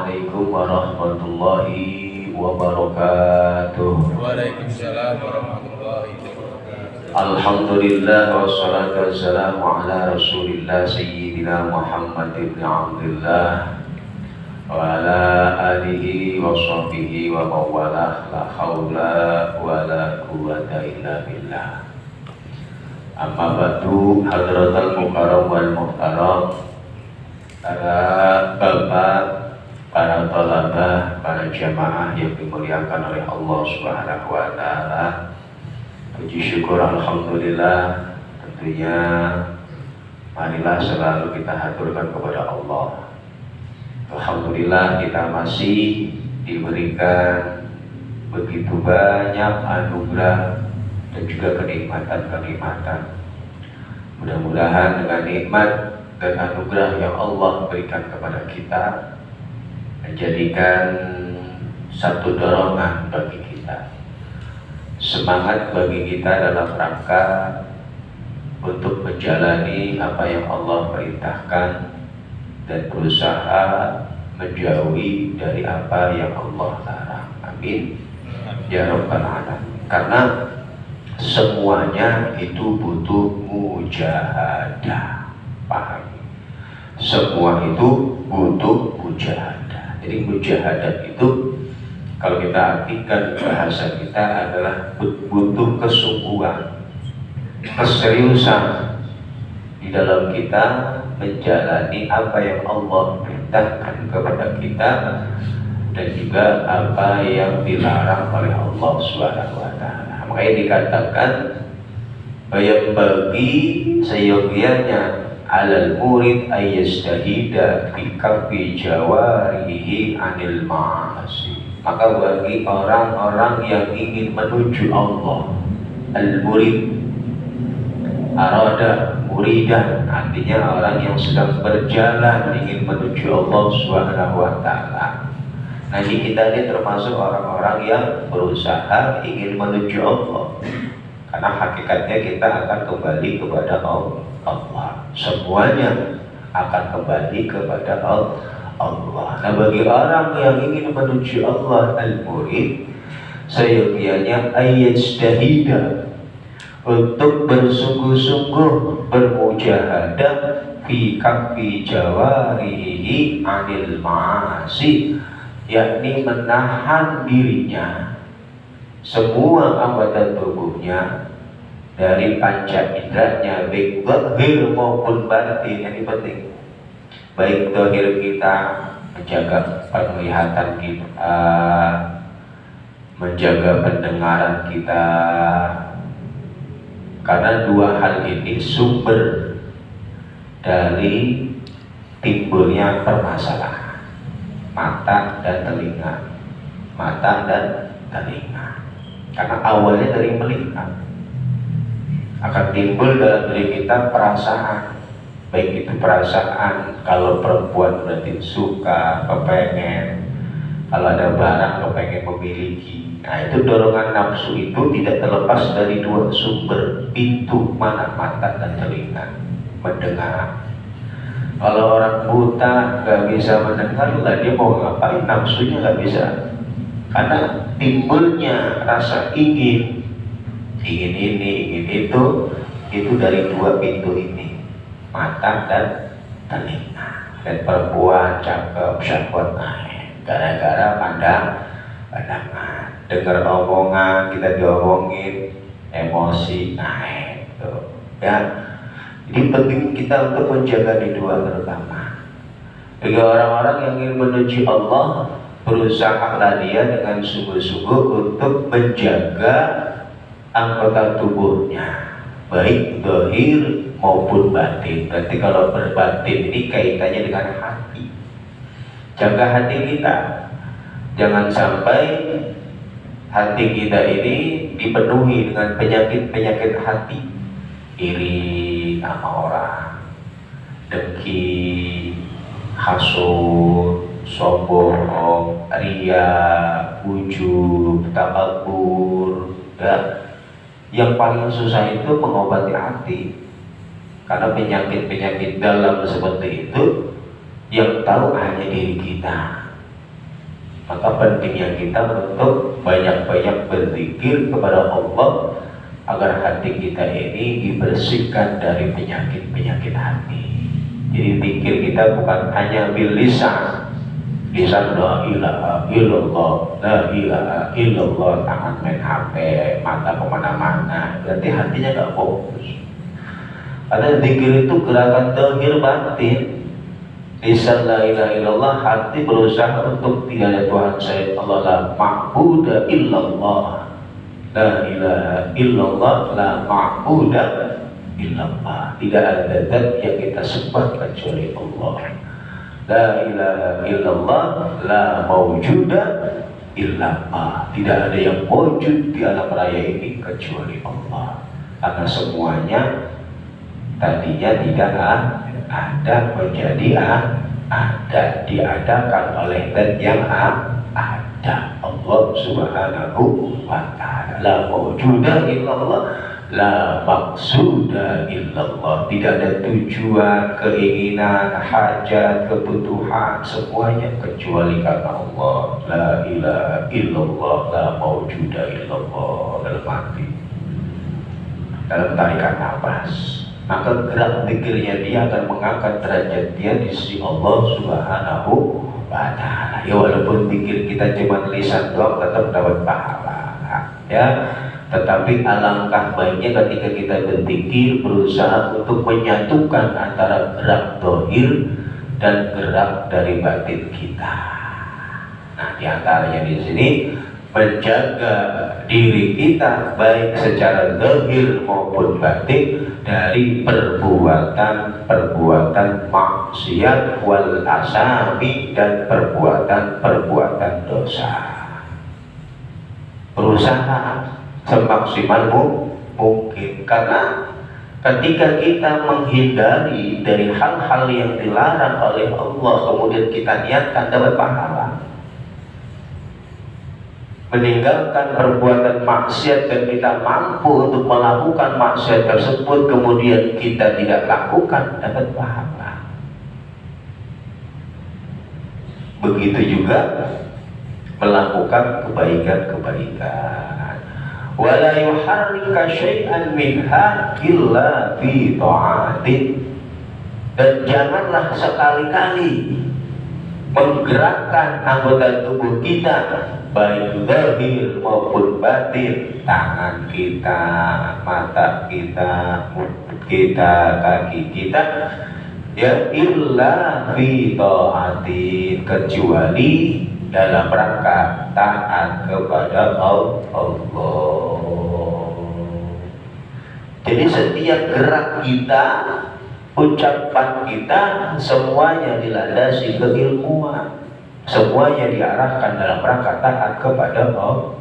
Assalamualaikum warahmatullahi wabarakatuh. Waalaikumsalam warahmatullahi wabarakatuh. Alhamdulillah wassalatu wassalamu ala rasulillah sayyidina Muhammad ibn Abdullah wa ala alihi wa sahbihi wa mawalah, la hawla wa la quwwata illa billah. Amma ba'du, hadratal mukarram wal muhtaram, para bapak, para thalabah, para jamaah yang dimuliakan oleh Allah Subhanahu wa taala. Puji syukur alhamdulillah, tentunya marilah selalu kita haturkan kepada Allah. Alhamdulillah kita masih diberikan begitu banyak anugerah dan juga kenikmatan-kenikmatan. Mudah-mudahan dengan nikmat dan anugerah yang Allah berikan kepada kita menjadikan satu dorongan bagi kita, semangat bagi kita dalam rangka untuk menjalani apa yang Allah perintahkan dan berusaha menjauhi dari apa yang Allah larang. Amin ya rabbal alamin. Karena semuanya itu butuh mujahadah. Paham? Semua itu butuh mujahadah. Jadi mujahadah itu kalau kita artikan bahasa kita adalah butuh kesungguhan, keseriusan di dalam kita menjalani apa yang Allah perintahkan kepada kita dan juga apa yang dilarang oleh Allah Subhanahu wa taala. Makanya dikatakan yang bagi seyogianya alal murid ayyastahida fi kaffi jawarihi anil ma'asi. Maka bagi orang-orang yang ingin menuju Allah, al-murid arada muridan, artinya orang yang sedang berjalan ingin menuju Allah Subhanahu wa taala. Nanti kita ini termasuk orang-orang yang berusaha ingin menuju Allah. Karena hakikatnya kita akan kembali kepada Allah. Semuanya akan kembali kepada Allah. Nah, bagi orang yang ingin menuju Allah al-murid, seyogianya ayyastahida, untuk bersungguh-sungguh bermujahadah fi kaffi jawarihi anil ma'asi, yakni menahan dirinya, semua anggota tubuhnya dari panca inderanya, baik zahir maupun batin. Yang penting baik zahir kita menjaga penglihatan kita, menjaga pendengaran kita, karena dua hal ini sumber dari timbulnya permasalahan mata dan telinga. Mata dan telinga, karena awalnya dari melihat akan timbul dalam diri kita perasaan, baik itu perasaan kalau perempuan berarti suka, kepengen, kalau ada barang kepengen memiliki. Nah, itu dorongan nafsu itu tidak terlepas dari dua sumber pintu, mana? Mata dan telinga. Mendengar. Kalau orang buta nggak bisa mendengar, lah dia mau ngapain? Nafsunya nggak bisa. Karena timbulnya rasa ingin ini, ingin itu dari dua pintu ini, mata dan telinga. Dan perempuan cakep, syahwat naik, gara-gara pandangan, dengar omongan, kita diomongin, emosi naik, tuh. Ya, jadi penting kita untuk menjaga di dua terutama. Bagi orang-orang yang ingin menuju Allah, berusahalah dia dengan sungguh-sungguh untuk menjaga anggota tubuhnya, baik zahir maupun batin. Berarti kalau berbatin ini kaitannya dengan hati. Jaga hati kita, jangan sampai hati kita ini dipenuhi dengan penyakit-penyakit hati, iri sama orang, dengki, hasud, sombong, ria, ujub, takabur. Ya, yang paling susah itu mengobati hati, karena penyakit-penyakit dalam seperti itu yang tahu hanya diri kita. Maka pentingnya kita untuk banyak-banyak berzikir kepada Allah agar hati kita ini dibersihkan dari penyakit-penyakit hati. Jadi zikir kita bukan hanya bil lisan la ilaha illallah, la ilaha illallah, tangan main HP, mata kemana-mana, berarti hatinya gak fokus. Karena zikir itu gerakan zahir batin. Lisan la ilaha illallah, hati berusaha untuk tidak ada Tuhan selain Allah, la ma'buda illallah, la ilaha illallah, la ma'buda illallah, tidak ada zat yang kita sembah kecuali Allah. La ilaha illallah, la mawjuda illallah, tidak ada yang wujud di alam raya ini kecuali Allah. Karena semuanya tadinya tidak ada menjadi ada, diadakan oleh zat yang ada, Allah subhanahu wa ta'ala. La mawjuda illallah, la maqsuda illallah, tidak ada tujuan, keinginan, hajat, kebutuhan, semuanya kecuali karena Allah. La ilaha illallah, la mawjuda illallah. Dalam hati, dalam tarikan nafas, maka gerak zikirnya dia akan mengangkat derajat dia di sisi Allah subhanahu wa ta'ala. Ya walaupun zikir kita cuma lisan doang tetap dapat pahala ya, tetapi alangkah baiknya ketika kita berzikir berusaha untuk menyatukan antara gerak zahir dan gerak dari batin kita. Nah, diantaranya di sini menjaga diri kita baik secara zahir maupun batin dari perbuatan-perbuatan maksiat wal asami dan perbuatan-perbuatan dosa. Berusaha semaksimal mungkin, karena ketika kita menghindari dari hal-hal yang dilarang oleh Allah kemudian kita niatkan dapat pahala, meninggalkan perbuatan maksiat dan kita mampu untuk melakukan maksiat tersebut kemudian kita tidak lakukan, dapat pahala. Begitu juga melakukan kebaikan-kebaikan. Wala yuharrika syai'an minha illa fi ta'atin, dan janganlah sekali-kali menggerakkan anggota tubuh kita baik zahir maupun batin, tangan kita, mata kita, mulut kita, kaki kita, ya illa fi ta'atin, kecuali dalam rangka taat kepada Allah. Jadi setiap gerak kita, ucapan kita, semuanya dilandasi keilmuan, semuanya diarahkan dalam rangka taat kepada Allah.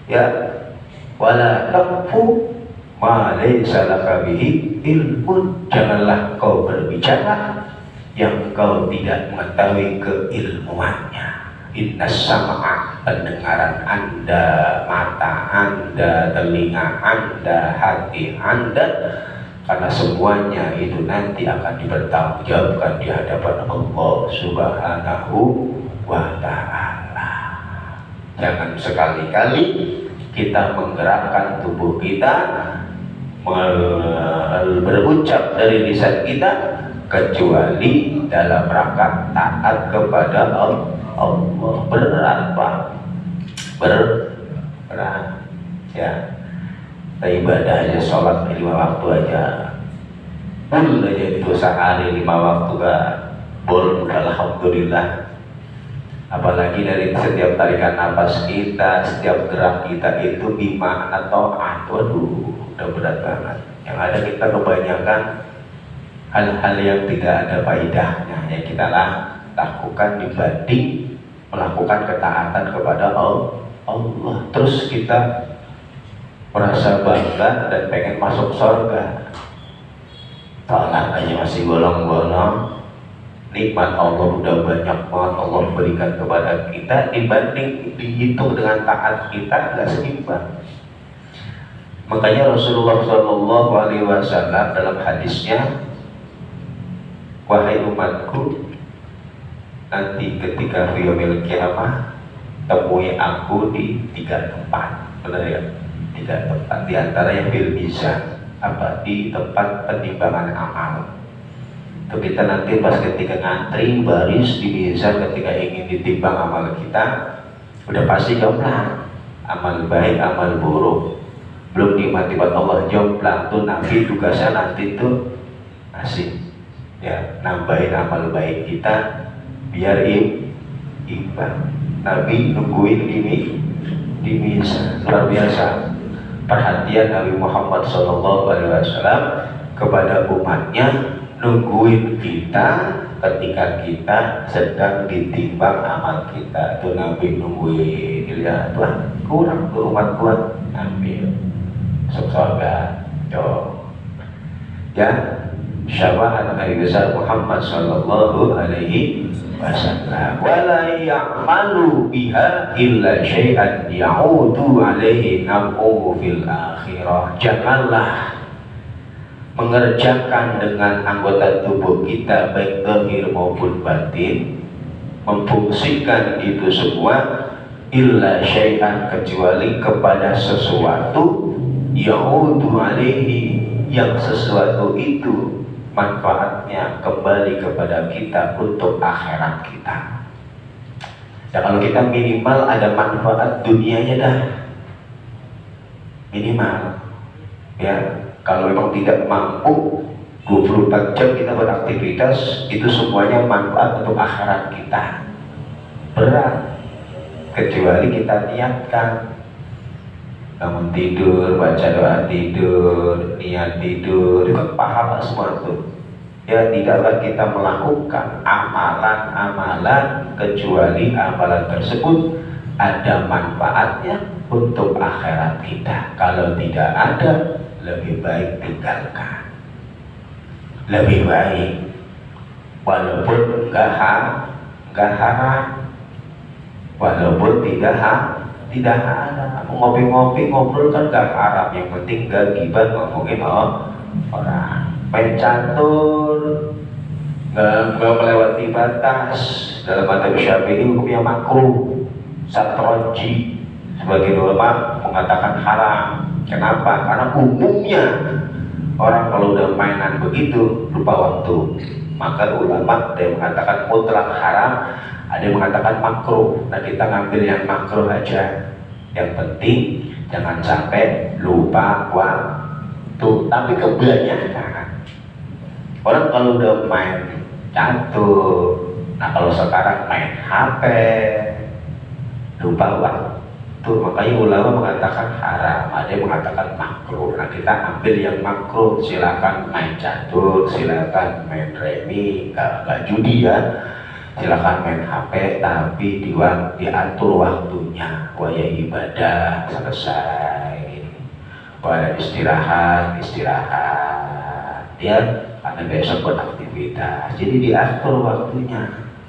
Ya, wala taqfu ma laysa laka bihi ilmun, janganlah kau berbicara yang kau tidak mengetahui keilmuannya. Inna sam'a, pendengaran Anda, mata Anda, telinga Anda, hati Anda, karena semuanya itu nanti akan dipertanggungjawabkan di hadapan Allah subhanahu wa ta'ala. Jangan sekali-kali kita menggerakkan tubuh kita, berucap dari lisan kita, kecuali dalam rangka taat kepada Allah. Berat Pak, berat ya. Ibadah aja, sholat 5 waktu aja, full aja itu sehari 5 waktu gak boleh, alhamdulillah. Apalagi dari setiap tarikan nafas kita, setiap gerak kita itu bimakna ta'at. Waduh, udah berat banget. Yang ada kita kebanyakan hal-hal yang tidak ada faedahnya yang kita lakukan dibanding melakukan ketaatan kepada Allah. Terus kita merasa bangga dan pengen masuk surga, sholat aja masih bolong-bolong. Nikmat Allah udah banyak banget Allah berikan kepada kita, dibanding dihitung dengan taat kita nggak seimbang. Makanya Rasulullah SAW dalam hadisnya, wahai umatku, nanti ketika yaumil kiamah temui aku di 3 tempat, benar ya? 3 tempat, di antara yang bil mizan, apa, di tempat penimbangan amal. Itu kita nanti pas ketika ngantri baris di mizan, ketika ingin ditimbang amal kita, udah pasti jomplang, amal baik, amal buruk, belum nikmati buat Allah, jomplang tuh Nabi tugasnya nanti tuh asik ya, nambahin amal baik kita biar imbang. Nabi nungguin di misa, luar biasa perhatian Nabi Muhammad SAW kepada umatnya, nungguin kita ketika kita sedang ditimbang amal kita. Itu Nabi nungguin, ya Tuhan kurang tuh umat gua, ambil surga ya. Syafaat Nabi besar Muhammad sallallahu alaihi wasallam, wala ya'malu biha illa syai'an ya'udu alaihi naf'uhu fil akhirah. Janganlah mengerjakan dengan anggota tubuh kita baik zahir maupun batin, memfungsikan itu semua, illa syai'an, kecuali kepada sesuatu, ya'udu alaihi, yang sesuatu itu manfaatnya kembali kepada kita untuk akhirat kita. Ya kalau kita minimal ada manfaat dunianya dah, minimal ya. Kalau memang tidak mampu 24 jam kita beraktivitas, itu semuanya manfaat untuk akhirat kita, berat. Kecuali kita niatkan, bangun tidur, baca doa tidur, niat tidur, itu pahala semua itu. Ya, tidaklah kita melakukan amalan-amalan kecuali amalan tersebut ada manfaatnya untuk akhirat kita. Kalau tidak ada, lebih baik tinggalkan. Lebih baik, walaupun enggak haram, walaupun tidak haram. Ngopi-ngopi, ngobrol kan gak haram, yang penting gak gibah ngomongin orang. Main catur, gak melewati batas, dalam madzhab Syafi'i hukumnya makruh. Satronji sebagai ulama mengatakan haram. Kenapa? Karena umumnya orang kalau udah mainan begitu lupa waktu. Maka ulama ada yang mengatakan mutlak haram, ada yang mengatakan makruh. Nah kita ngambil yang makruh aja. Yang penting jangan sampai lupa waktu. Tapi kebanyakan orang kalau udah main catur, nah kalau sekarang main HP, lupa waktu. Makanya ulama mengatakan haram, ada yang mengatakan makruh. Nah kita ambil yang makruh, silakan main catur, silakan main remi, gak judi ya, silakan main HP, tapi diatur waktunya. Waya ibadah selesai, waya istirahat ya, karena besok beraktivitas. Jadi diatur waktunya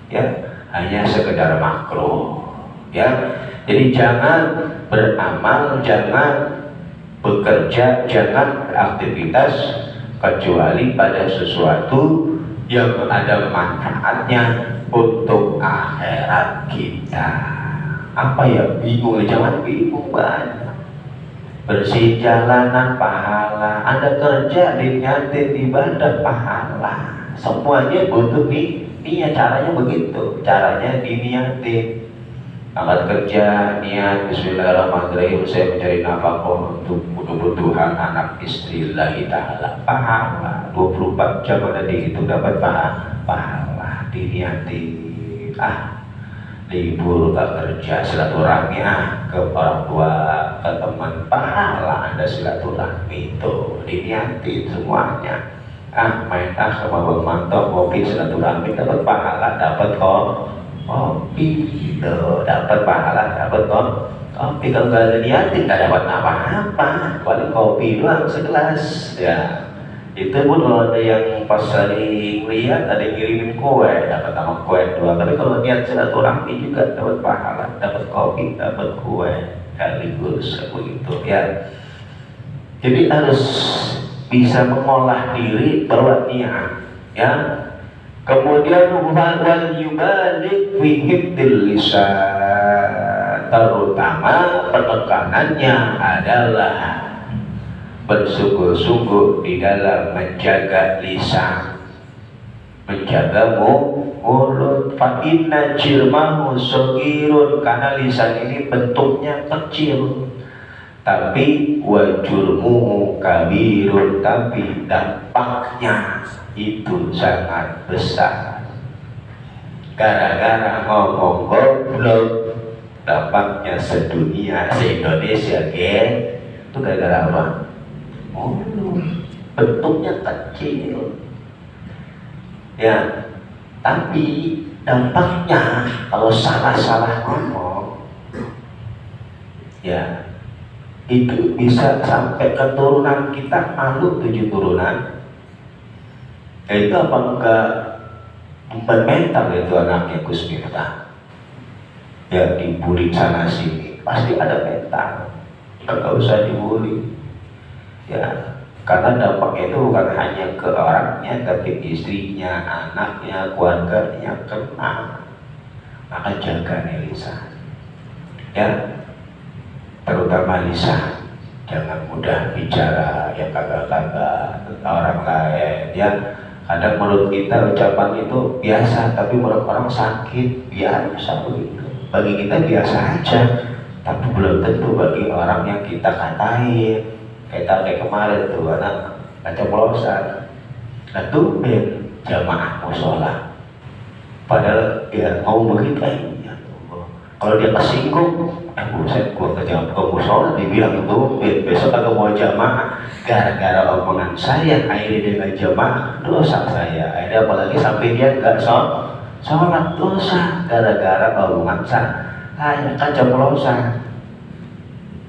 ya, hanya sekedar makruh ya. Jadi jangan beramal, jangan bekerja, jangan beraktivitas kecuali pada sesuatu yang ada manfaatnya untuk akhirat kita. Apa ya, bingung? Jangan bingung, banyak. Bersih jalanan pahala, Anda kerja diniatin ibadah pahala. Semuanya butuh niat, caranya begitu, caranya diniatin. Angkat kerja, niat bismillahirrahmanirrahim, saya mencari nafkah untuk kebutuhan anak istri lillahi ta'ala, pahala 24 jam ada di itu, dapat pahala. Diniati, libur gak kerja, silaturahmi ke orang tua, ke teman, pahala Anda silaturahmi itu, diniati semuanya. Main sama Bang Manto, ngopi silaturahmi, dapat pahala, dapat kopi, dapat pahala, dapat kopi. Kalau nggak ada niatin nggak dapat apa-apa, paling kopi doang segelas ya. Itu pun kalau ada yang pas lagi lihat ada yang ngirimin kue, dapat sama kue doang. Tapi kalau niat silaturahmi juga dapat pahala, dapat kopi, dapat kue sekaligus begitu ya. Jadi harus bisa mengolah diri bahwa niat ya, Kemudian wal yubalik fi hifdzil lisan, terutama penekanannya adalah bersungguh-sungguh di dalam menjaga lisan, menjaga mulut. Fa inna jirmahu shagirun, karena lisan ini bentuknya kecil, tapi wajurmuhu kabirun, tapi dampaknya itu sangat besar. Gara-gara ngomong goblok dampaknya sedunia, se-Indonesia, geng. Itu gara-gara apa? Bentuknya kecil ya, tapi dampaknya kalau salah-salah ngomong ya itu bisa sampai keturunan kita, malu 7 turunan. Ya itu apa enggak beban mental itu anaknya Gus Miftah ya, dibully sana sini pasti ada mental, enggak usah dibully ya, karena dampaknya itu bukan hanya ke orangnya tapi istrinya, anaknya, keluarganya kena. Maka jaga nih lisan ya, terutama lisan. Jangan mudah bicara yang kagak-kagak tentang orang lain ya. Kadang mulut kita ucapan itu biasa, tapi mulut orang sakit, biasa begitu. Bagi kita biasa aja, tapi belum tentu bagi orang yang kita katain. Kayak kemarin tuh anak keceplosan, nah tuh jamaah musola, padahal ya mau begitu ya. Kalau dia kesinggung, buset gua ke musola dibilang itu besok agak mau jamaah, gara-gara omongan saya akhirnya dia nggak jamaah, dosa saya. Akhirnya apalagi sampai dia nggak sholat, dosa gara-gara omongan saya keceplosan.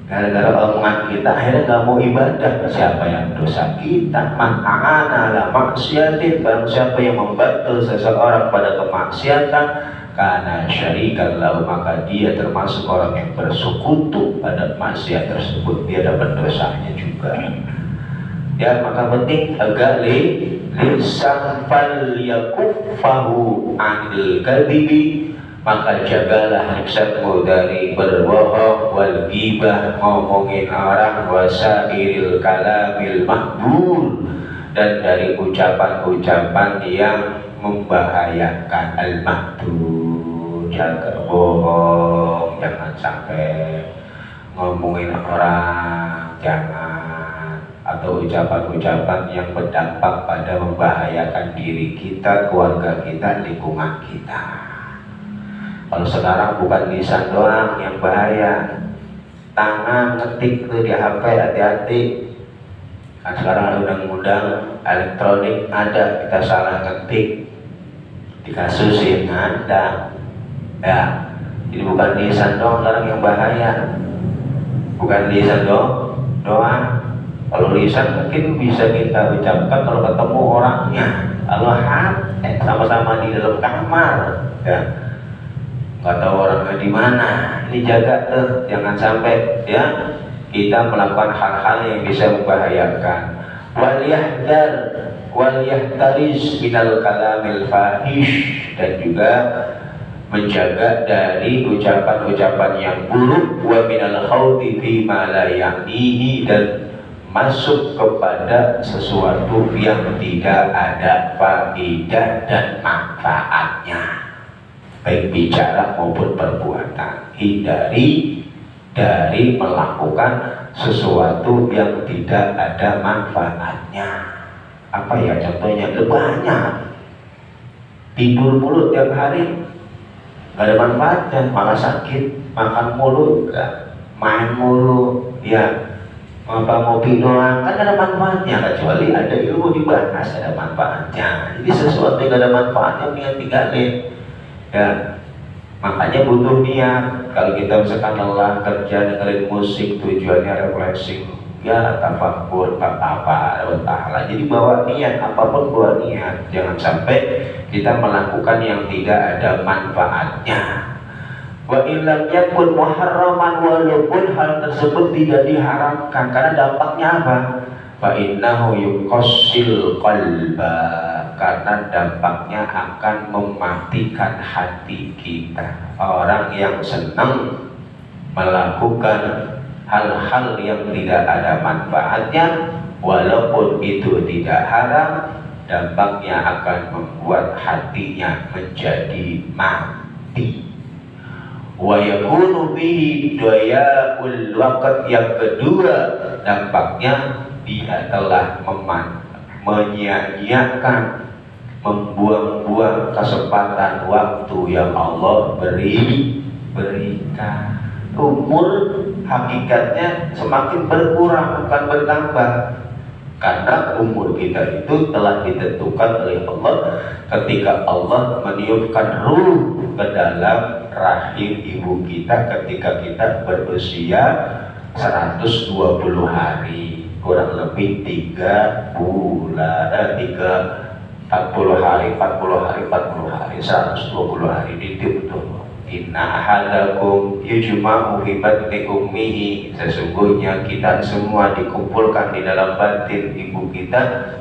Gara-gara omongan kita akhirnya nggak mau ibadah. Siapa yang dosa kita? Man a'ana ala maksiatin, barang siapa yang membantu seseorang pada kemaksiatan, karena syarikan lahu, maka dia termasuk orang yang bersekutu pada maksiat tersebut, dia dapat dosanya juga ya. Maka penting agak lisan fal yakuffahu anil kadhibi, maka jagalah lisanmu dari berbohong, wal ghibah, ngomongin orang, wasairil kalamil mahbul, dan dari ucapan-ucapan yang membahayakan, al mahbul, jaga bohong, jangan sampai ngomongin orang, jangan, atau ucapan-ucapan yang berdampak pada membahayakan diri kita, keluarga kita, lingkungan kita. Kalau sekarang bukan lisan doang yang bahaya, tangan ngetik tuh di HP, hati-hati. Kan sekarang ada undang-undang elektronik, ada kita salah ngetik dikasusin, ada ya. Jadi bukan lisan doang sekarang yang bahaya, bukan lisan doang. Kalau lisan mungkin bisa kita ucapkan kalau ketemu orangnya, kalau hati sama-sama di dalam kamar ya, nggak tahu orangnya di mana. Ini jaga tuh, jangan sampai ya kita melakukan hal-hal yang bisa membahayakan. Wal yahtariz minal kalamil fahish, dan juga menjaga dari ucapan-ucapan yang buruk, wa minal khawdi fi ma la ya'nihi, dan masuk kepada sesuatu yang tidak ada faidah dan manfaatnya, baik bicara maupun perbuatan. Hindari dari melakukan sesuatu yang tidak ada manfaatnya. Apa ya contohnya? Banyak. Tidur mulu tiap hari, nggak ada manfaatnya, malah sakit. Makan mulu, main mulu, ya ngopi doang, kan ada manfaatnya. Kecuali ada ilmu dibahas, ada manfaatnya. Jadi sesuatu yang gak ada manfaatnya mendingan tinggalin ya. Makanya butuh niat. Kalau kita misalkan lelah kerja dengerin musik, tujuannya refleksi ya, tafakkur, apa ta'ala. Jadi bawa niat, apapun bawa niat. Jangan sampai kita melakukan yang tidak ada manfaatnya. Wa illam yakun muharraman, walaupun hal tersebut tidak diharamkan, karena dampaknya apa? Fa innahu yuqassil qalba, karena dampaknya akan mematikan hati kita. Orang yang senang melakukan hal-hal yang tidak ada manfaatnya, walaupun itu tidak haram, dampaknya akan membuat hatinya menjadi mati. Wa yakunu bihi daya'ul waqt, yang kedua dampaknya dia telah menyia-nyiakan, membuang-buang kesempatan waktu yang Allah berikan. Umur hakikatnya semakin berkurang, bukan bertambah, karena umur kita itu telah ditentukan oleh Allah ketika Allah meniupkan ruh ke dalam rahim ibu kita ketika kita berusia 120 hari, kurang lebih 3 bulan, 40 hari, 120 hari ditiup. Inna ahadakum yujma'u fi batni ummihi, sesungguhnya kita semua dikumpulkan di dalam batin ibu kita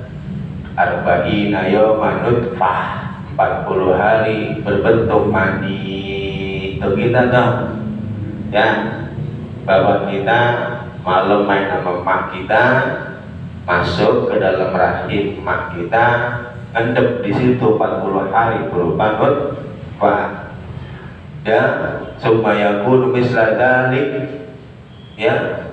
arba'ina yawman nutfah, 40 hari berbentuk mani. Itu kita tahu ya, bahwa kita malam main sama mak kita, masuk ke dalam rahim mak kita, ngendep di situ 40 hari berupa nutfah. Ya, supaya yakunu misla dzalik, ya,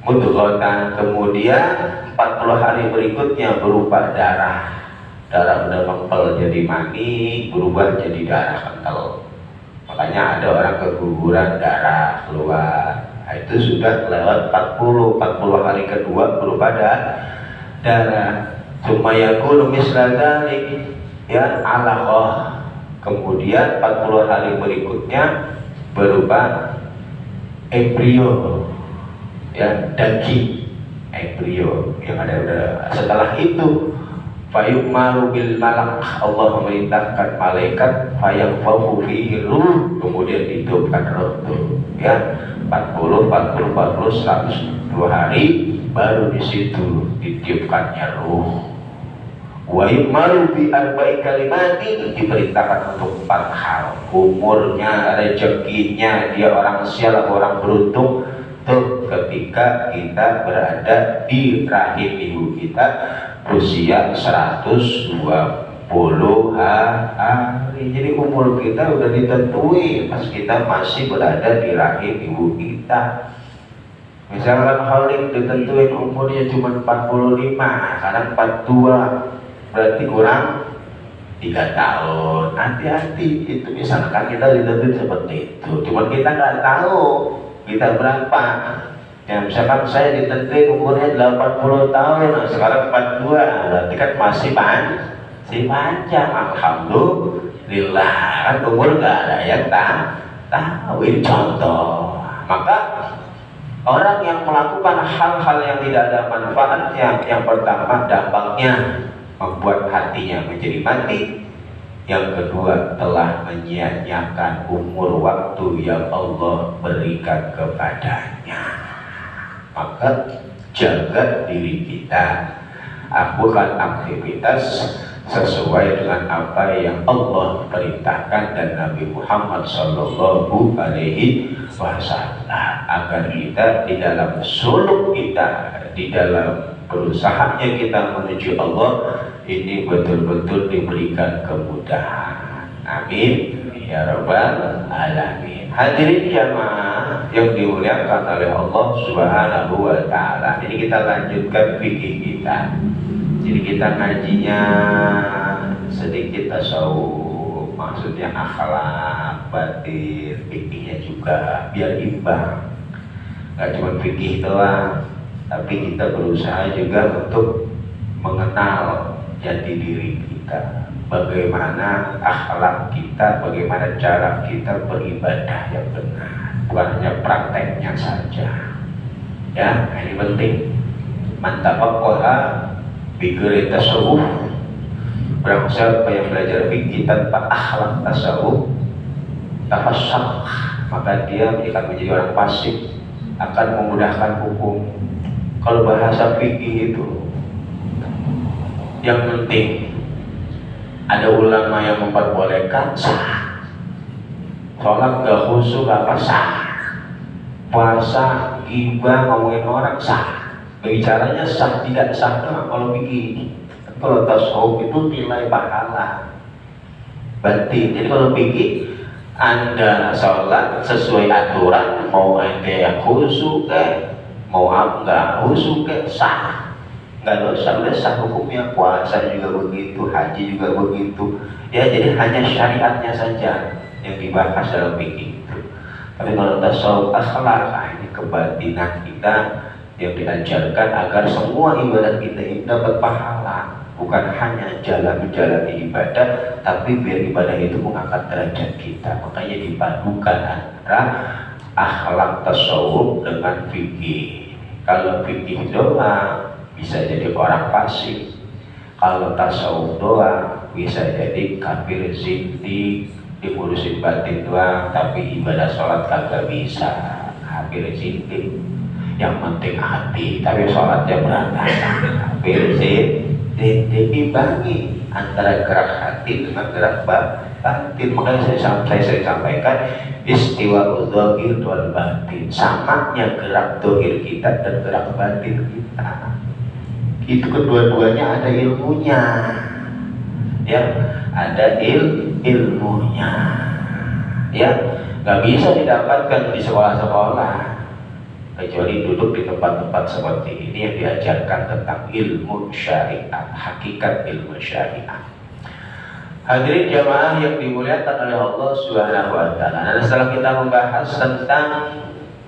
mudghatan, kemudian 40 hari berikutnya berupa darah udah mempel jadi mani, berubah jadi darah kental. Makanya ada orang keguguran darah keluar. Nah, itu sudah lewat 40 hari kedua berupa darah. Supaya yakunu misla dzalik, ya, alaqah. Kemudian 40 hari berikutnya berupa embrio, ya, daging embrio yang ada udara. Setelah itu fayu'maru bil malak, Allah memerintahkan malaikat fayaqfahu fihi ruh, kemudian ditiupkan roh itu, ya, 40 102 hari baru di situ ditiupkannya ruh. Wa yu'maru bi arba'i kalimatin, diperintahkan untuk 4 hal. Umurnya, rezekinya, dia orang sial, orang beruntung tuh ketika kita berada di rahim ibu kita usia 120 hari. Jadi umur kita udah ditentuin pas kita masih berada di rahim ibu kita. Misalkan Khalid ditentuin umurnya cuma 45, sekarang 42, berarti kurang 3 tahun. Hati-hati, itu misalkan kita ditentuin seperti itu, cuma kita nggak tahu kita berapa. Ya, misalkan saya ditentuin umurnya 80 tahun, nah sekarang 42, berarti kan masih panjang. Alhamdulillah, kan umur nggak ada yang tahu. Ini contoh. Maka orang yang melakukan hal-hal yang tidak ada manfaatnya, yang pertama dampaknya membuat hatinya menjadi mati. Yang kedua telah menyia-nyiakan umur waktu yang Allah berikan kepadanya. Maka jaga diri kita, lakukan aktivitas sesuai dengan apa yang Allah perintahkan dan Nabi Muhammad Sallallahu Alaihi Wasallam, agar kita di dalam suluk kita, di dalam berusahanya kita menuju Allah ini betul-betul diberikan kemudahan. Amin ya rabbal alamin. Hadirin jamaah yang dimuliakan oleh Allah Subhanahu wa taala. Jadi kita lanjutkan fikih kita. Jadi kita ngajinya sedikit tasawuf, maksudnya akhlak, batin, fikihnya juga biar imbang. Gak cuma fikih doang, tapi kita berusaha juga untuk mengenal jati diri kita, bagaimana akhlak kita, bagaimana cara kita beribadah yang benar, bukan hanya prakteknya saja. Ya, ini penting. Mantapaqqa bighairi tasawuf, barang siapa yang belajar fikih tanpa akhlak tasawuf, tafassaq, maka dia akan menjadi orang fasik, akan memudahkan hukum. Kalau bahasa fikih itu yang penting Ada ulama yang memperbolehkan, sah. Sholat gak khusyuk apa, sah. Puasa, ghibah, ngomongin orang, sah. Bicaranya sah, tidak sah doang. Kalau begini, kalau tasawuf itu nilai pahala batin. Jadi kalau begini, Anda sholat sesuai aturan, mau ente yang khusyuk mau apa nggak khusyuk sah. Nggak dosa, udah sah hukumnya. Puasa juga begitu, haji juga begitu ya. Jadi hanya syariatnya saja yang dibahas dalam fikih itu. Tapi kalau tasawuf akhlak, ini kebatinan kita yang diajarkan agar semua ibadah kita ini dapat pahala, bukan hanya menjalani ibadah, tapi biar ibadah itu mengangkat derajat kita. Makanya dipadukan antara akhlak tasawuf dengan fikih. Kalau fikih doang bisa jadi orang fasik, kalau tasawuf doang bisa jadi kafir zindik, diurusin batin doang tapi ibadah sholat kagak bisa, kafir zindik. Yang penting hati tapi sholatnya berantakan, kafir zindik. Imbangi antara gerak hati dengan gerak batin. Makanya saya sampaikan istiwa dzahir wal batin, samanya gerak dzahir kita dan gerak batin kita. Itu kedua-duanya ada ilmunya ya, ada ilmunya ya. Nggak bisa didapatkan di sekolah-sekolah kecuali duduk di tempat-tempat seperti ini yang diajarkan tentang ilmu syariat, hakikat ilmu syariat. Hadirin jamaah yang dimuliakan oleh Allah Subhanahu wa taala. Nah, setelah kita membahas tentang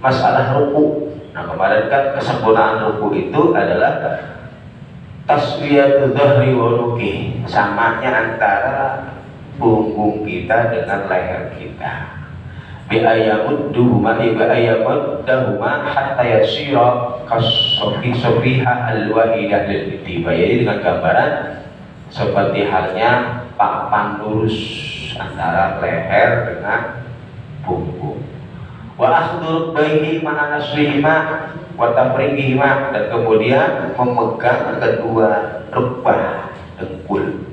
masalah ruku, nah kemarin kan kesempurnaan ruku itu adalah taswiyatu dhahri wa ruki, samanya antara punggung kita dengan leher kita. Bi ayamudduma hatta yasira kasofiha al-wahidah lil ittiba. Jadi dengan gambaran seperti halnya papan lurus antara leher dengan punggung. Wa akhdhu baini ma'a nasrihima wa tafriqihima, dan kemudian memegang kedua rukbah dengkul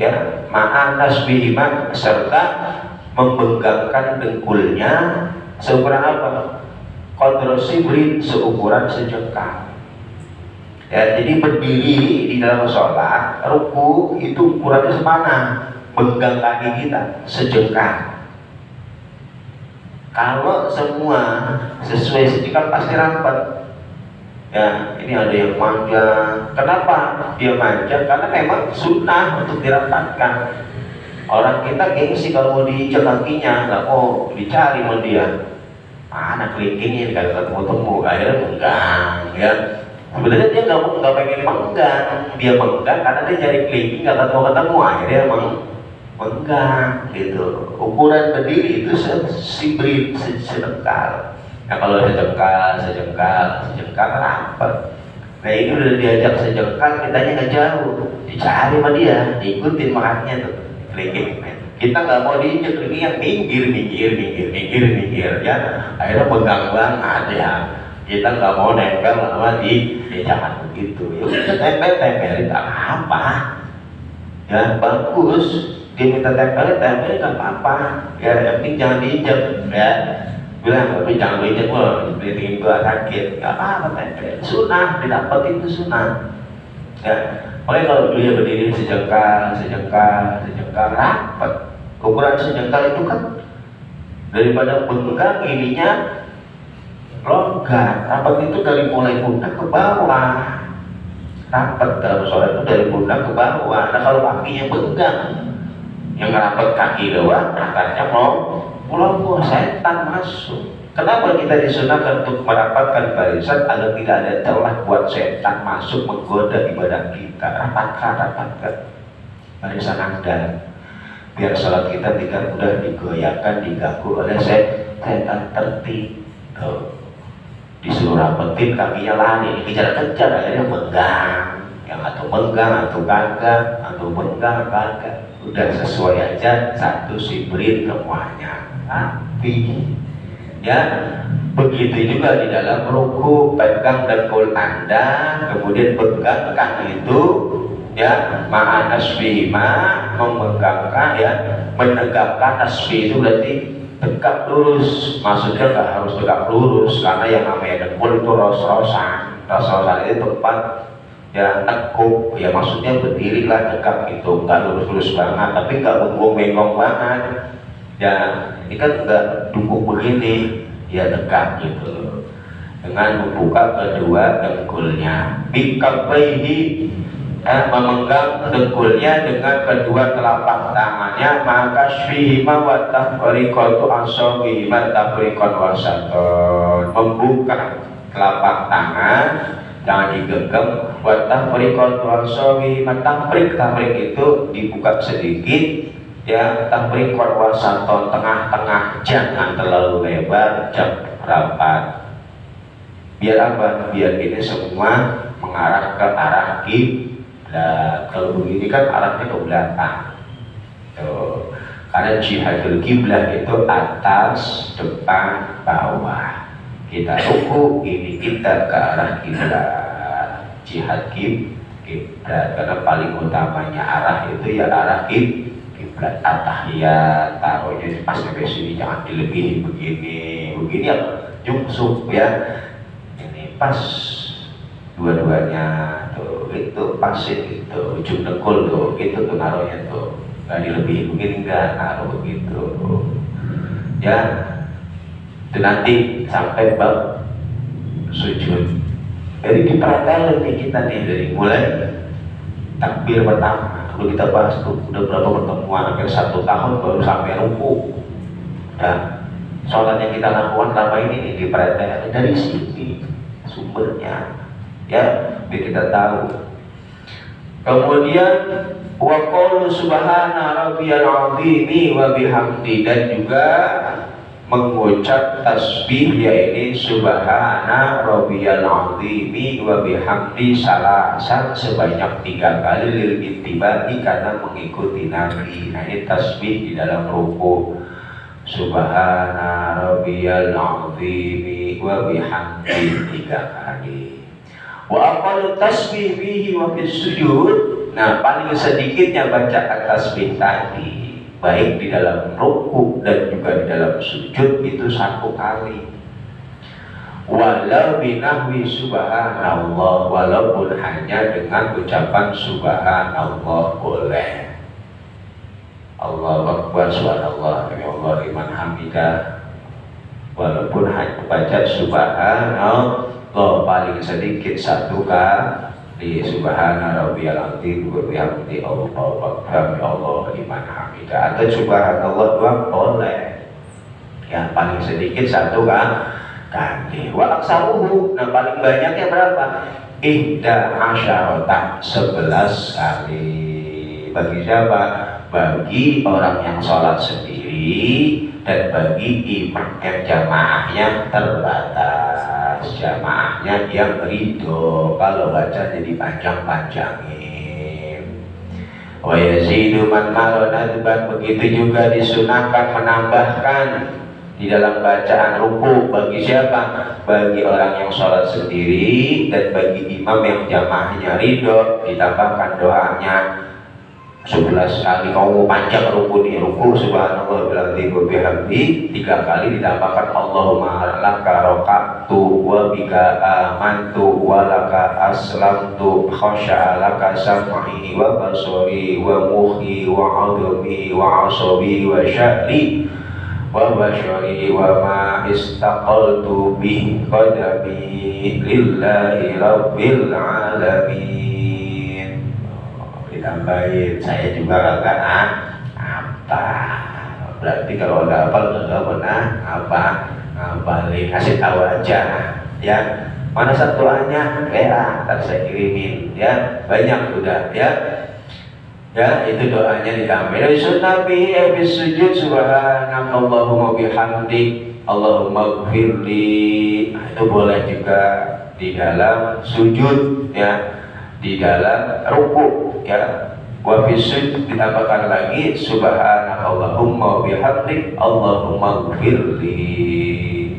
ya, ma'a nasrihima, serta memegangkan dengkulnya seukuran apa? Qadra sibrin, seukuran sejengkal ya. Jadi berdiri di dalam sholat, ruku itu ukurannya semana, pegang kaki kita sejengkal. Kalau semua sesuai sejengkal pasti rapat ya. Ini ada yang panjang. Kenapa dia panjang? Karena memang sunnah untuk dirapatkan. Orang kita gengsi kalau mau diinjak kakinya, nggak mau dicari sama dia. Mana kelingkingnya nggak ketemu-temu, akhirnya menggang ya. Sebenarnya dia nggak pengen menggang, dia menggang karena dia cari kelingking nggak ketemu-ketemu, akhirnya menggang gitu. Ukuran berdiri itu sibrin, sejengkal. Nah kalau sejengkal rapat. Nah ini udah diajak sejengkal, kitanya nggak jauh, dicari sama dia, diikutin makanya tuh kelingking. Kita nggak mau diinjak kelingking yang minggir ya. Akhirnya pegang banget ya. Kita nggak mau nempel sama jangan begitu ya. Udah tempelin nggak apa ya, bagus. Dia minta tempelin nggak apa-apa ya, yang penting jangan diinjak ya. Bilang tapi jangan diinjak, wah kelingking gua sakit, nggak apa-apa, tempel. Sunnah didapat itu sunnah ya. Makanya kalau dia berdiri sejengkal rapat. Ukuran sejengkal itu kan daripada pegang ininya longgar. Rapat itu dari mulai pundak ke bawah. Rapat dalam sholat itu dari pundak ke bawah. Nah kalau kakinya pegang, yang rapat kaki doang, akarnya mau setan masuk. Kenapa kita disunahkan untuk merapatkan barisan agar tidak ada celah buat setan masuk menggoda ibadah kita? Rapatkan barisan Anda, biar sholat kita tidak mudah digoyahkan, diganggu oleh setan. Tertib. Disuruh rapetin kakinya lari, dikejar-kejar, akhirnya menggang. Yang atau menggang atau gagak, atau menggang gagak. Udah sesuai aja, satu sibrin semuanya. Rapi. Ya, begitu juga di dalam ruku, pegang dengkul Anda, kemudian pegangkan itu ya ma'a nasbihima, memegangkan ya, menegakkan nasbih itu berarti tegak lurus. Maksudnya nggak harus tegak lurus, karena yang namanya dengkul itu ros-rosan itu tempat ya tekuk, ya maksudnya berdiri lah tegak gitu, nggak lurus-lurus banget tapi nggak bengong-bengong banget ya. Ini kan nggak dungkuk begini ya, tegak gitu dengan membuka kedua dengkulnya. Bikabaihi, memegang dengkulnya dengan kedua telapak tangannya. Maka syihima wa tafriqatu asabihima tafriqan wasaton, membuka telapak tangan jangan digenggam. Wa tafriqatu asabihima, tafriq itu dibuka sedikit ya, tafriqan wasaton, tengah-tengah, jangan terlalu lebar, jangan rapat. Biar apa? Biar ini semua mengarah ke arah kiblat. Kalau begini kan arahnya ke belakang. Tuh. Karena jihadul kiblat itu atas, depan, bawah. Kita ruku, ini kita ke arah kiblat. Jihad kiblat. Karena paling utamanya arah itu ya arah kiblat. At-tahiyat, taruhnya pas sampai sini, jangan dilebihi begini ya, jungsuk ya. Pas dua-duanya tuh, itu pas itu ujung dengkul tuh, itu tuh naruhnya tuh, nggak dilebihin, mungkin nggak naruh begitu ya. Itu nanti sampai bab sujud. Jadi diperhatiin nih kita nih, dari mulai takbir pertama udah kita bahas tuh, udah berapa pertemuan, hampir 1 tahun baru sampai ruku. Dan sholat yang kita lakukan selama ini nih diperhatiin dari sini sumbernya ya, biar kita tahu. Kemudian wa qaulu subhana rabbiyal azimi wa bihamdi, dan juga mengucap tasbih yaitu subhana rabbiyal azimi wa bihamdi salasan, sebanyak 3 kali lil ittibai, karena mengikuti Nabi. Nah ini tasbih di dalam ruku, subhana rabbiyal azimi wa bihamdi 3 kali. Wa aqallu tasbih bihi wa bis sujud. Nah, paling sedikitnya bacaan tasbih tadi, baik di dalam ruku dan juga di dalam sujud, itu 1 kali. Walau binahwi subhanallah, walaupun hanya dengan ucapan subhanallah boleh. Allahu Akbar, subhanallah, ya Allah liman hamidah, walaupun hanya baca subhanallah paling sedikit 1 kali, subhana rabbiyal azim wa bihamdi Allahu akbar, ya Allah liman hamidah, atau subhanallah doang boleh ya, paling sedikit 1 kali. Wa aksaruhu, nah paling banyaknya berapa? 11 kali. Bagi siapa? Bagi orang yang sholat sendiri dan bagi imam yang jamaahnya terbatas, jamaahnya yang ridho kalau baca jadi panjang-panjangin. Wa yazidu man maronadban, begitu juga disunahkan menambahkan di dalam bacaan ruku. Bagi siapa? Bagi orang yang sholat sendiri dan bagi imam yang jamaahnya ridho, ditambahkan doanya 11 kali. Kamu panjang ruku nih, ruku subhanallah bihamdihi wa bihamdi 3 kali, ditambahkan Allahumma laka roka'tu wa bika amantu wa laka aslamtu khasya'a laka sam'i wa basari wa muhi wa adami wa asabi wa sya'ri wa bashari wa ma istaqaltu bih qadami lillahi rabbil alamin. Ditambahin, saya juga agak apa, berarti kalau ada apa nggak pernah balik, kasih tahu aja ya. Mana satuannya? Ntar saya kirimin ya, banyak udah ya. Ya itu doanya ditambahin. Sunnah bihi habis sujud subhanakallahumma bihamdik Allahumma gfirli. Nah, itu boleh juga di dalam sujud ya, di dalam ruku ya. Wa fi sujud ditambahkan lagi subhanakallahumma bihamdik Allahumma gfirli.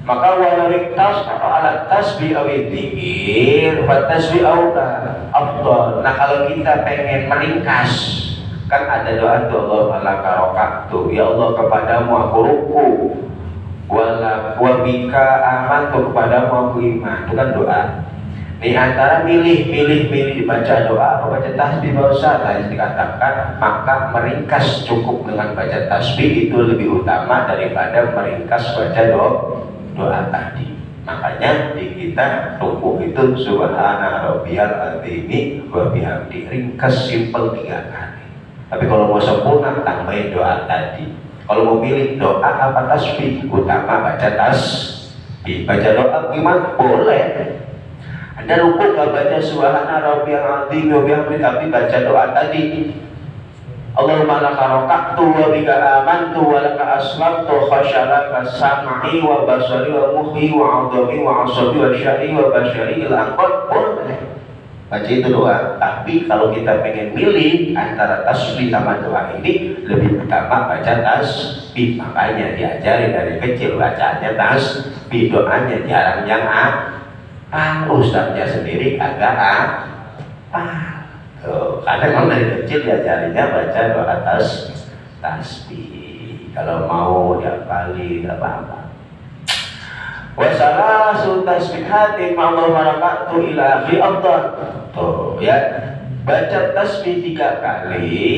Maka walarik tas atau alat tasbih awit dikir, tasbih aula afdal. Nah kalau kita pengen meringkas, kan ada doa tuh Allah laka rokaktu, ya Allah kepadamu aku ruku, wabika amantu kepadamu aku iman. Itu kan doa. Di antara milih dibaca doa atau baca tasbih bahasa tadi dikatakan, maka meringkas cukup dengan baca tasbih itu lebih utama daripada meringkas baca doa tadi. Makanya di kita ruku itu subhana rabbiyal azim wa bihamdi, ringkas simpel 3 kali. Tapi kalau mau sempurna tambahin doa tadi. Kalau mau pilih doa apa tasbih, utama baca tasbih. Baca doa gimana? Boleh. Anda ruku gak baca subhana rabbiyal azim wa bihamdi, tapi baca doa tadi. Allahumma laka raka'tu wa bika amantu wa laka aslamtu khasyaraka sam'i wa basari wa muhi wa 'udhami wa 'asabi wa syari wa bashari ila angkot. Boleh baca itu doa. Tapi kalau kita pengen milih antara tasbih sama doa ini, lebih utama baca tasbih. Makanya diajari dari kecil bacanya tasbih, doanya jarang yang ustaznya sendiri agak karena memang dari kecil diajarinya baca doa tasbih. Kalau mau tiap kali tidak apa-apa. Wassalasu tasbihatin ma'allahu barakatuh ila akhi afdal. Tuh ya, baca tasbih 3 kali,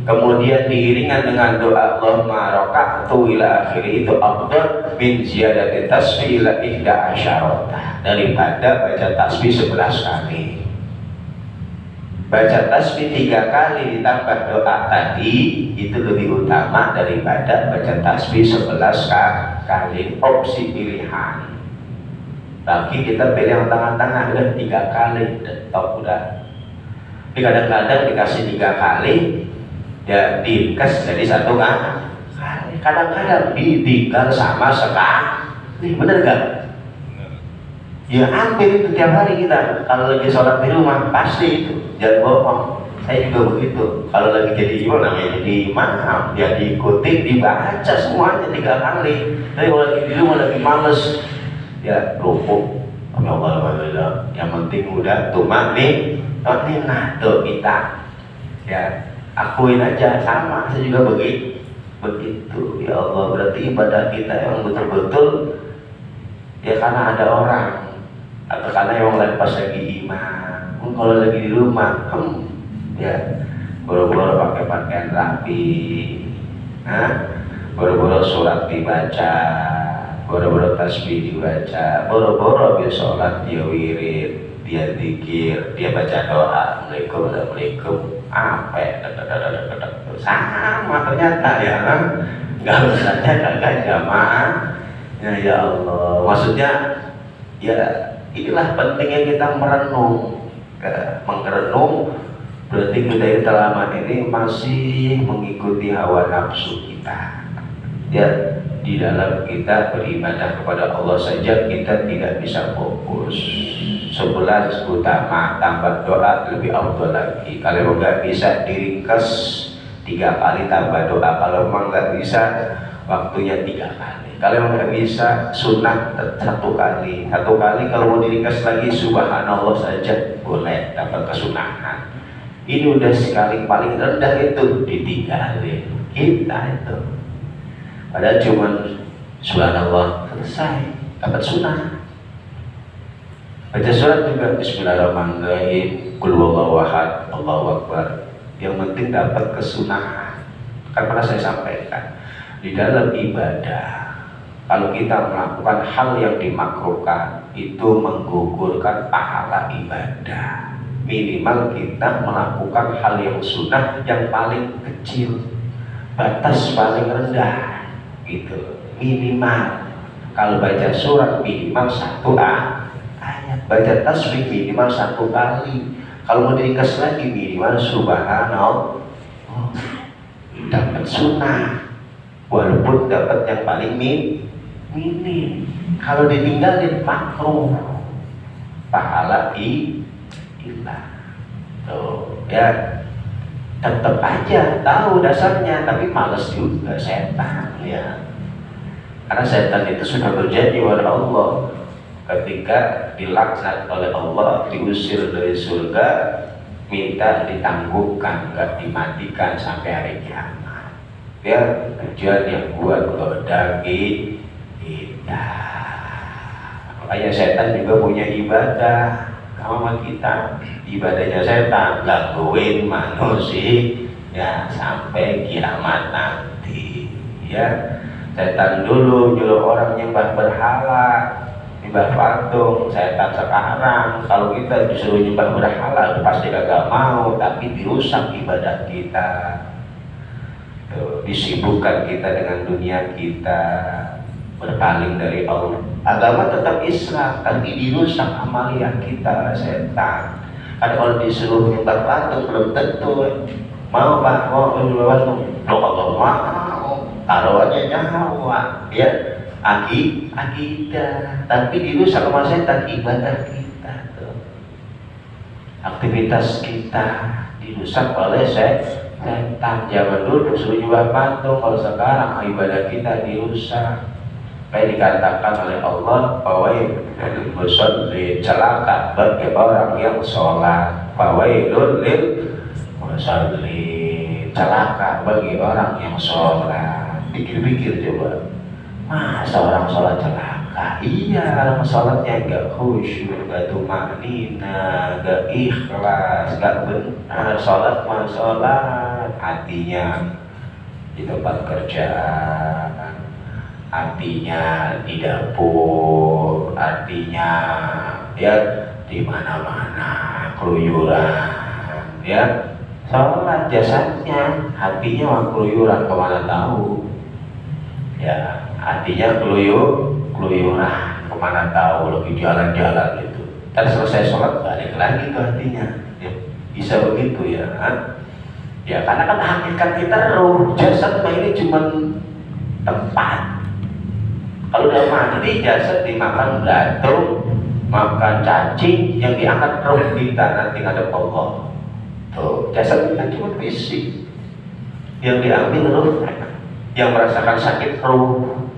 kemudian diiringan dengan doa Allahumma raka'tu ila akhiri, itu afdal min ziyadati tasbih ila 11 daripada baca tasbih 11 kali. Baca tasbih 3 kali ditambah doa tadi itu lebih utama daripada baca tasbih 11 kali. Opsi pilihan. Tapi kita pilih yang tengah-tengah, udah 3 kali, top udah. Tapi kadang-kadang dikasih 3 kali, ya diringkas jadi 1 kali. Kadang-kadang ditinggal sama sekali. Bener gak? Ya hampir itu tiap hari kita. Kalau lagi sholat di rumah pasti itu. Jangan bohong. Saya juga begitu. Kalau lagi jadi imam, namanya jadi imam, ya diikuti, dibaca semuanya 3 kali. Tapi kalau lagi di rumah lagi males, ya ruku. Alhamdulillah. Yang penting udah tumak nih. Nah tuh kita. Ya akuin aja sama. Saya juga begitu. Ya Allah, berarti ibadah kita yang betul-betul ya karena ada orang. Atau karena yang lain pas lagi imam, kalau lagi di rumah, ya boro-boro pakai pakaian rapi, boro-boro surat dibaca, boro-boro tasbih dibaca, boro-boro dia sholat, dia wirid, dia zikir, dia baca doa, Assalamualaikum, sama ternyata ya, nggak usahnya kagak jamaah, ya Allah, maksudnya ya. Inilah pentingnya kita merenung. Berarti kita selama ini masih mengikuti hawa nafsu kita. Ya, di dalam kita beribadah kepada Allah saja kita tidak bisa fokus. 11 utama tambah doa lebih afdal lagi. Kalau nggak bisa diringkas 3 kali tambah doa. Kalau memang nggak bisa, waktunya 3 kali. Kalau nggak bisa sunnah 1 kali. 1 kali kalau mau diringkas lagi subhanallah saja boleh dapat kesunahan. Ini udah sekali paling rendah itu ditinggalin kita itu. Padahal cuma subhanallah selesai dapat sunnah. Baca surat juga bismillahirrahmanirrahim, qul huwallahu ahad, Allahu akbar. Yang penting dapat kesunahan. Kan pernah saya sampaikan di dalam ibadah. Kalau kita melakukan hal yang dimakruhkan, itu menggugurkan pahala ibadah. Minimal kita melakukan hal yang sunnah yang paling kecil, batas paling rendah, gitu. Minimal. Kalau baca surat minimal 1 ayat, baca tasbih minimal 1 kali. Kalau mau diringkas lagi minimal subhanallah, dapat sunnah. Walaupun dapat yang paling minim. Kalau ditinggalin makruh, pahala hilang. Tuh ya, tetap aja tahu dasarnya tapi males juga, setan ya. Karena setan itu sudah berjanji kepada Allah, ketika dilaknat oleh Allah, diusir dari surga, minta ditangguhkan, nggak dimatikan sampai hari kiamat. Dia tujuan yang buat goda kita. Makanya setan juga punya ibadah sama kita. Ibadahnya setan gangguin manusia ya sampai kiamat nanti. Ya, setan dulu nyuruh orang nyembah berhala, nyembah patung. Setan sekarang kalau kita disuruh nyembah berhala pasti gak mau, tapi dirusak ibadah kita. Tuh, disibukkan kita dengan dunia kita, berpaling dari Allah. Agama tetap Islam, tapi dirusak amalia kita setan. Ada orang disuruh nyembah patung belum tentu mau pak, mau nyembah patung. Kalau mau, taruh aja nyawa, ya akidah. Tapi dirusak sama setan ibadah kita, tuh. Aktivitas kita dirusak oleh setan. Zaman dulu disuruh nyembah patung, kalau sekarang ibadah kita dirusak. Kayak dikatakan oleh Allah, fawailul musallin, celaka bagi orang yang sholat. Fawailul lil musallin, celaka bagi orang yang sholat. Pikir-pikir coba, masa orang sholat celaka? Iya, orang sholatnya gak khusyuk, gak tumanina, gak ikhlas, gak benar. Sholat mah sholat, hatinya di tempat kerjaan, artinya di dapur, artinya ya di mana-mana keluyuran, ya sholat jasadnya, hatinya mah keluyuran kemana tahu, ya artinya keluyuran kemana tahu, lagi jalan-jalan gitu. Dan selesai sholat balik lagi ke hatinya, ya, bisa begitu ya. Ya karena kan hakikat kita ruh, jasad mah ini cuma tempat. Kalau udah mati jasad dimakan belatung, makan cacing, yang diangkat roh kita nanti ngadep Allah. Tuh, jasad kita cuma fisik, yang diambil roh, yang merasakan sakit roh,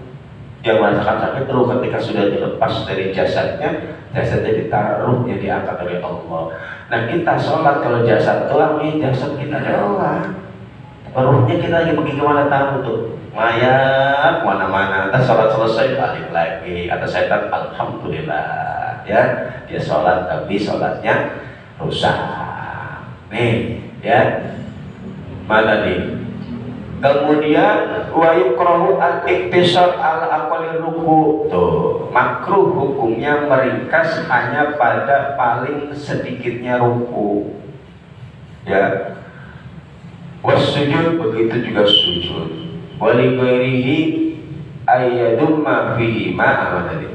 yang merasakan sakit roh ketika sudah dilepas dari jasadnya ditaruh, yang diangkat oleh Allah. Nah kita sholat kalau jasad doang, jasad kita doang, rohnya kita lagi pergi kemana tahu tuh, mayat mana-mana. Entah sholat selesai balik lagi, kata setan alhamdulillah, ya dia sholat tapi sholatnya rusak. Nih ya, mana nih? Kemudian wa yukrahu al-iktisar al-aqalil ruku. Tuh, makruh hukumnya meringkas hanya pada paling sedikitnya ruku. Ya. Wasujud, begitu juga sujud. Wali ghairihi ayyadumma fihi ma tadi.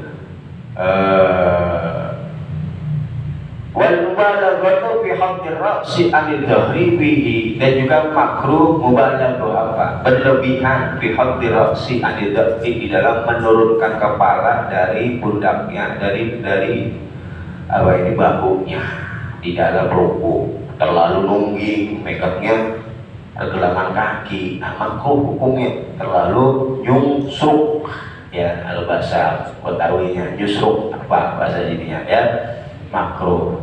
Wal mubalaghatu fi haddir ra'si anil dhahri bihi, dan juga makruh mubalaghah apa? Berlebihan fi haddir ra'si anil dhahri, di dalam menurunkan kepala dari pundaknya, dari apa ini bahunya di dalam ruku, terlalu nungging, megangnya pergelangan kaki. Nah, makruh hukumnya terlalu nyusruk, ya kalau bahasa Betawinya nyusruk apa bahasa ininya ya, makruh.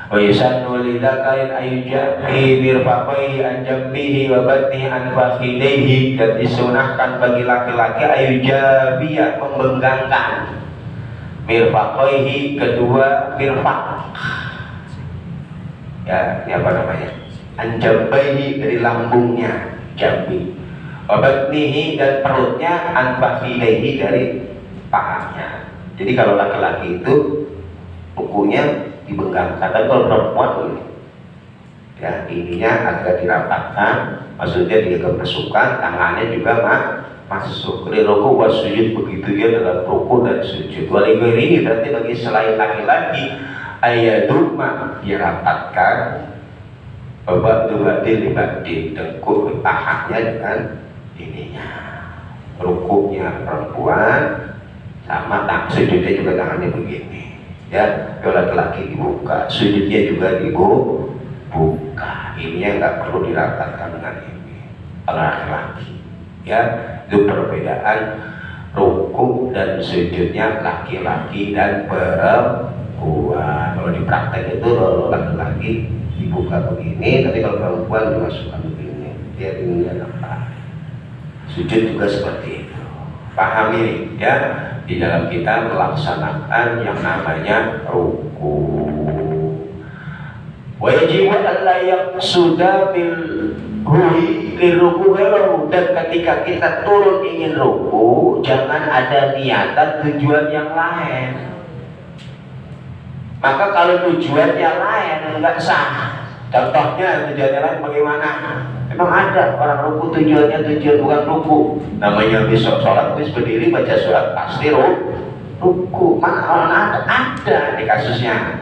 Wa yusannu lidakarin ayyujabi birfaqaihi an jambihi wa batni an fakhidaihi, dan disunahkan bagi laki-laki ayyujabiya, membenggangkan mirfaqaihi, kedua mirfaq, ya ini apa namanya, anjabaihi, dari lambungnya jambi, wabatnihi, dan perutnya, anfakhidaihi, dari pahanya. Jadi kalau laki-laki itu bukunya dibenggangkan, tapi kalau perempuan ini ya ininya agak dirapatkan, maksudnya dia kemasukan, tangannya juga masuk. Riroku wasujud, begitu ya dalam ruku dan sujud. Walighairi, berarti bagi selain laki-laki, ayaduma, dirapatkan, babat dubatin libatin, dengkul pahanya dengan ininya. Rukunya perempuan, sama sujudnya juga tangannya begini. Ya, kalau laki-laki dibuka, sujudnya juga dibuka. Ini yang nggak perlu dirapatkan dengan ini. Kalau laki-laki, ya itu perbedaan ruku ruku dan sujudnya laki-laki dan perempuan. Kalau di praktek itu kalau laki-laki dibuka begini, tapi kalau perempuan dimasukkan begini. Dia ini apa? Sujud juga seperti itu. Paham ini ya? Di dalam kita melaksanakan yang namanya ruku. Wajib alla yaqsuda bil hui liruku, dan ketika kita turun ingin ruku jangan ada niatan tujuan yang lain. Maka kalau tujuannya lain enggak sah. Contohnya tujuannya lain bagaimana? Memang ada orang ruku tujuannya tujuan bukan ruku. Namanya besok sholat habis berdiri baca surat pasti ruku. Mana orang ada di kasusnya.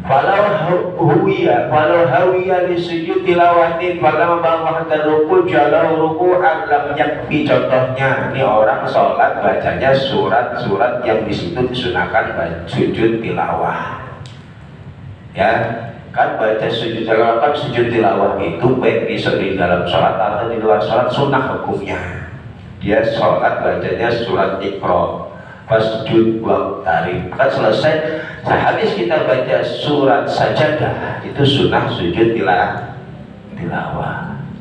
Walau hawiya li sujud tilawatin falam bawah ruku jalau ruku alam yakfi. Contohnya ini orang sholat bacanya surat-surat yang di situ disunahkan sujud tilawah. Ya, kan baca sujud tilawah, kan sujud tilawah itu baik di dalam sholat atau di luar sholat sunnah hukumnya. Dia sholat bacanya surat Iqra, fasjud waqtarib. Kan selesai sehabis kita baca surat sajadah itu sunnah sujud tilawah.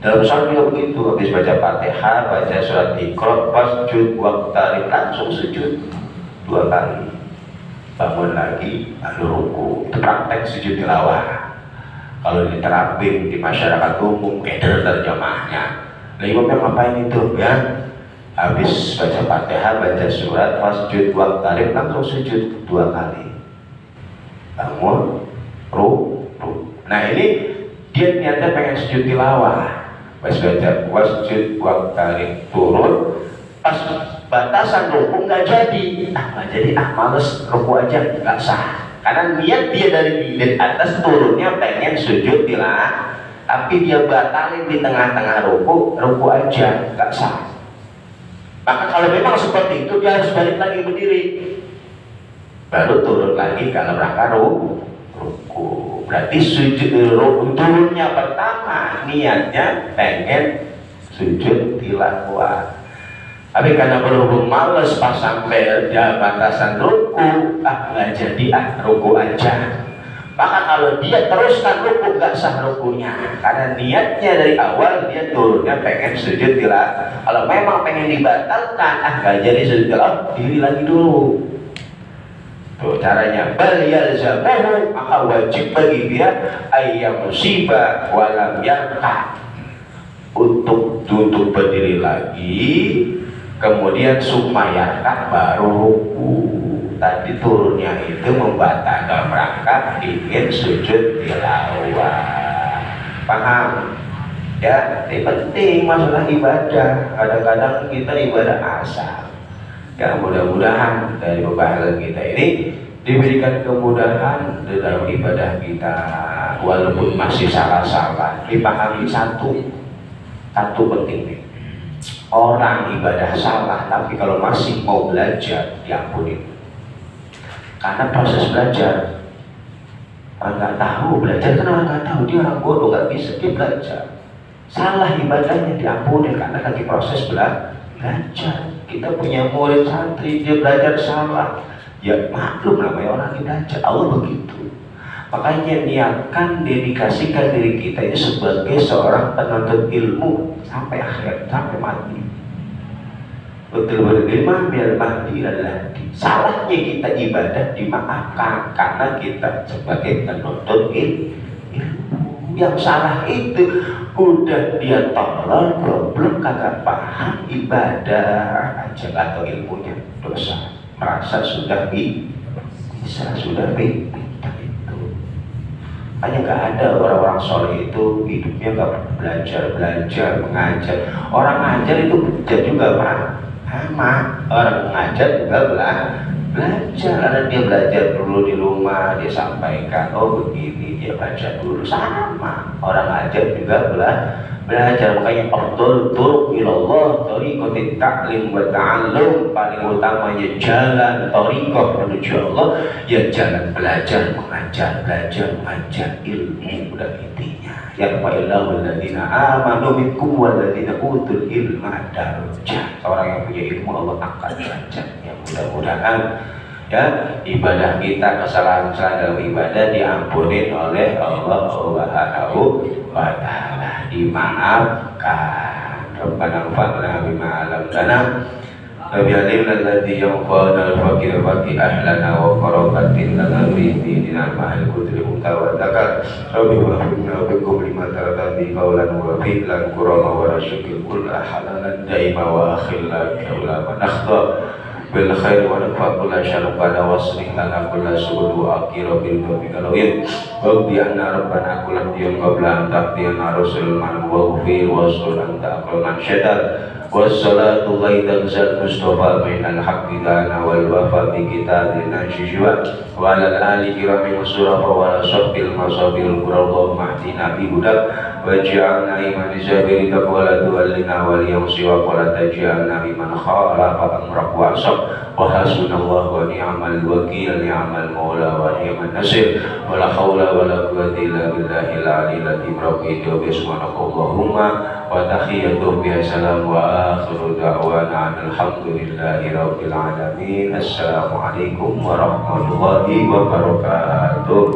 Dalam sholat juga begitu, habis baca Fatihah, baca surat Iqra, fasjud waqtarib, langsung sujud 2 kali, bangun lagi lalu ruku. Itu praktek sujud tilawah. Kalau diterapin di masyarakat umum keder terjemahnya. Nah, imamnya ngapain itu ya? Habis baca Fatihah, baca surat, fasjud waqtarib, langsung sujud 2 kali, bangun, ruku. Nah ini dia niatnya pengen sujud tilawah. Pas baca wasjud waqtarib turun, pas batasan ruku nggak jadi, males ruku aja, nggak sah. Karena niat dia dari atas turunnya pengen sujud tilawah, tapi dia batalin di tengah-tengah ruku aja, nggak sah. Maka kalau memang seperti itu dia harus balik lagi berdiri, baru turun lagi kalau rangka ruku. Berarti sujud turunnya pertama niatnya pengen sujud tilawah. Tapi karena berhubung males pas sampai batasan ruku, nggak jadi ruku aja. Maka kalau dia teruskan ruku nggak sah rukunya, karena niatnya dari awal dia turunnya pengen sujud tilawah. Kalau memang pengen dibatalkan, nggak jadi sujud tilawah, diri lagi dulu. Tuh caranya. Bal yalzamuhu, maka wajib bagi dia ayyam musibah walam yarka, untuk berdiri lagi, kemudian supaya baru ruku. Tadi turunnya itu membatalkan rangka ingin sujud tilawah. Paham? Ya, ini penting masalah ibadah. Kadang-kadang kita ibadah asal. Ya, mudah-mudahan dari pembahasan kita ini diberikan kemudahan di dalam ibadah kita, walaupun masih salah-salah. Dipahami satu penting nih. Orang ibadah salah, tapi kalau masih mau belajar, diampuni. Karena proses belajar, orang nggak tahu belajar, kan orang nggak tahu, dia orang bodoh, nggak bisa dia belajar. Salah ibadahnya diampuni karena lagi proses belajar. Kita punya murid santri, dia belajar salah, ya maklum namanya orang yang belajar. Allah begitu. Makanya niatkan, dedikasikan diri kita ini sebagai seorang penuntut ilmu sampai akhir, sampai mati. Betul berlima biar mati adalah salahnya kita ibadah dimaafkan karena kita sebagai penuntut ilmu. Yang salah itu udah dia tolol, goblok, kagak paham ibadah aja atau ilmunya, dosa, merasa sudah bisa, sudah pintar itu. Hanya nggak ada orang-orang soleh itu hidupnya nggak belajar mengajar. Orang ngajar itu belajar juga Pak. Sama orang mengajar juga belajar, karena dia belajar dulu di rumah, dia sampaikan, oh begini, dia baca dulu. Sama orang ngajar juga belajar. Makanya afdhalul turuq ilallah thariqatut ta'lim wa ta'allum, paling utamanya jalan thariqah menuju Allah ya jalan belajar mengajar ilmu dan intinya. yarfa'illahu alladziina aamanu minkum walladziina utul ilma darajat. Orang yang punya ilmu Allah angkat derajatnya. Mudah-mudahan ya ibadah kita, kesalahan-kesalahan dalam ibadah diampuni oleh Allah Subhanahu wa taala, dimaafkan. Rabbana anfa'na bima 'allamtana وبعلمنا الذي ينفعنا الفقير فقي أهلنا وقرابة لنا في ديننا مع الكتب والذكر ربي وفقنا بكم لما ترضى به قولا وفعلا كرما ورزق كل حلالا دائما وأخلا كولا ونخضى بالخير ونفع كل شر قنا واصلح لنا كل سوء وأكير بالتوفيق الوين واغفر عنا ربنا كل يوم قبل أن تأتينا رسل من واغفر واصل أنت أقل من شدد والصلاة غير تنزل مصطفى بين الحق دانا والوفاء بكتابنا شجوا وعلى الآل كرام وصرفا وعلى صحب المصابر القرى اللهم اهدنا بهداك واجعلنا إيمان زابر تقوى لا تولنا واليوم سواك ولا تجعلنا ممن خالف أمرك وعصب وحسبنا الله ونعم الوكيل نعم المولى ونعم النصير ولا حول ولا قوة إلا بالله العلي العظيم ربي توبي سبحانك اللهم وتحيته بها السلام وآخر دعوانا أن الحمد لله رب العالمين. السلام عليكم ورحمة الله وبركاته.